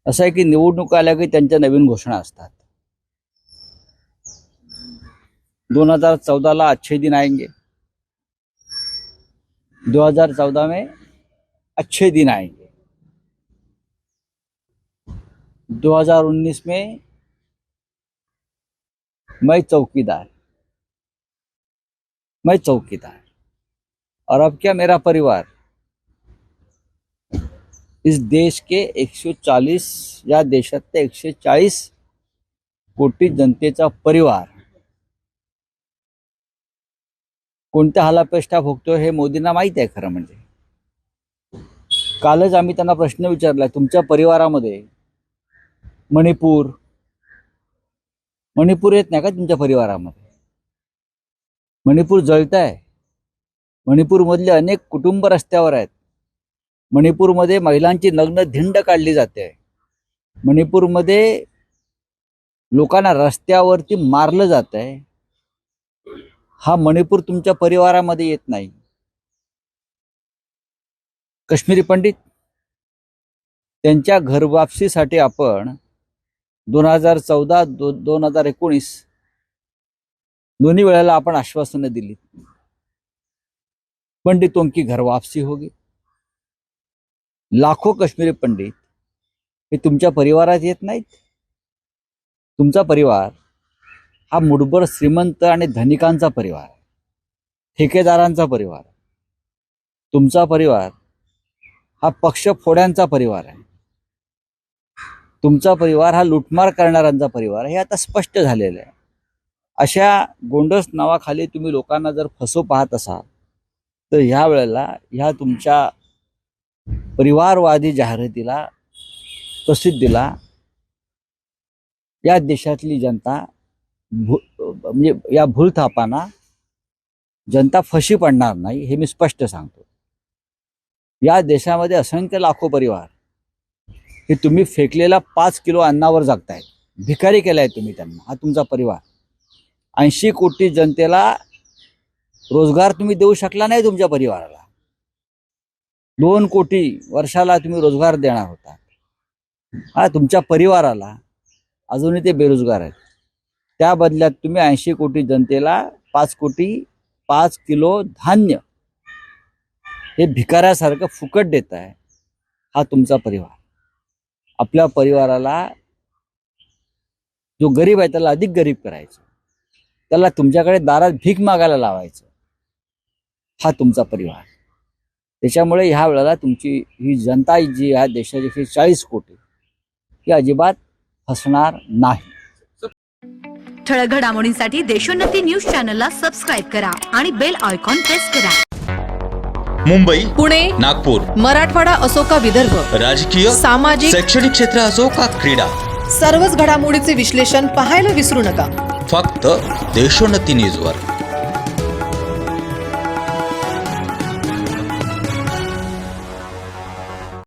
असं आहे की निवडणूक आल्या की त्यांच्या नवीन घोषणा असतात. 2014 अच्छे दिन आएंगे, 2014 में अच्छे दिन आएंगे, 2019 में मैं चौकीदार, और अब क्या मेरा परिवार, इस देश के 140 या देशातल्या 140 कोटी जनतेचा परिवार कोणत्या हालापेष्टा भोगतोय हे मोदींना माहित आहे. खरं म्हणजे कालच आम्ही त्यांना प्रश्न विचारला, तुमच्या परिवारामध्ये मणिपूर येत नाही का? तुमच्या परिवारामध्ये मणिपूर जळत आहे. मणिपूरमधले अनेक कुटुंब रस्त्यावर आहेत. मणिपूरमध्ये महिलांची नग्न धिंड काढली जाते. मणिपूरमध्ये लोकांना रस्त्यावरती मारलं जात आहे. हा मणिपूर तुमच्या परिवारामध्ये येत नाही. काश्मीरी पंडित त्यांच्या घरवापसीसाठी आपण 2014 2019 दोन्ही वेळेला आपण आश्वासनं दिली. पंडितों की घर वापसी होगी. लाखो काश्मीरी पंडित हे तुमच्या परिवारात येत नाहीत. तुमचा परिवार हा मुठभर श्रीमंत आणि धनिकांचा परिवार आहे, ठेकेदारांचा परिवार आहे. तुमचा परिवार हा पक्षफोड्यांचा परिवार आहे. तुमचा परिवार हा लुटमार करणाऱ्यांचा परिवार आहे. हे आता स्पष्ट झालेलं आहे. अशा गोंडस नावाखाली तुम्ही लोकांना जर फसव पाहत असाल तर ह्या वेळेला ह्या तुमच्या परिवारवादी जाहिरातीला, प्रसिद्धीला या देशातली जनता म्हणजे या भूलथापांना जनता फशी पडणार नाही, हे मी स्पष्ट सांगतो. या देशामध्ये असंख्य लाखो परिवार हे तुम्ही फेकलेला 5 किलो अन्नावर जगतायत. भिकारी केलाय तुम्ही त्यांना. हा तुमचा परिवार. 80 कोटी जनतेला रोजगार तुम्ही देऊ शकला नाही. तुमच्या परिवाराला 2 कोटी वर्षाला तुम्ही रोजगार देणार होता. हा तुमच्या परिवाराला अजूनही ते बेरोजगार आहेत. त्या बदल्यात तुम्ही 80 कोटी जनतेला 5 किलो धान्य हे भिकाऱ्यासारखं फुकट देत आहे. हा तुमचा परिवार. आपल्या परिवाराला जो गरीब आहे त्याला अधिक गरीब करायचं, त्याला तुमच्याकडे दारात भीक मागायला लावायचं. हा तुमचा परिवार. त्याच्यामुळे ह्या वेळेला तुमची ही जनता जी आहे देशाची 140 कोटी ही अजिबात फसणार नाही. ठळक घडामोडींसाठी देशोन्नती न्यूज चॅनलला सबस्क्राईब करा आणि बेल आयकॉन प्रेस करा. मुंबई, पुणे, नागपूर, मराठवाडा असो का विदर्भ, राजकीय, सामाजिक, शैक्षणिक क्षेत्र असो का क्रीडा, सर्वच घडामोडीचे विश्लेषण पाहायला विसरू नका. फक्त देशोन्नती न्यूजवर.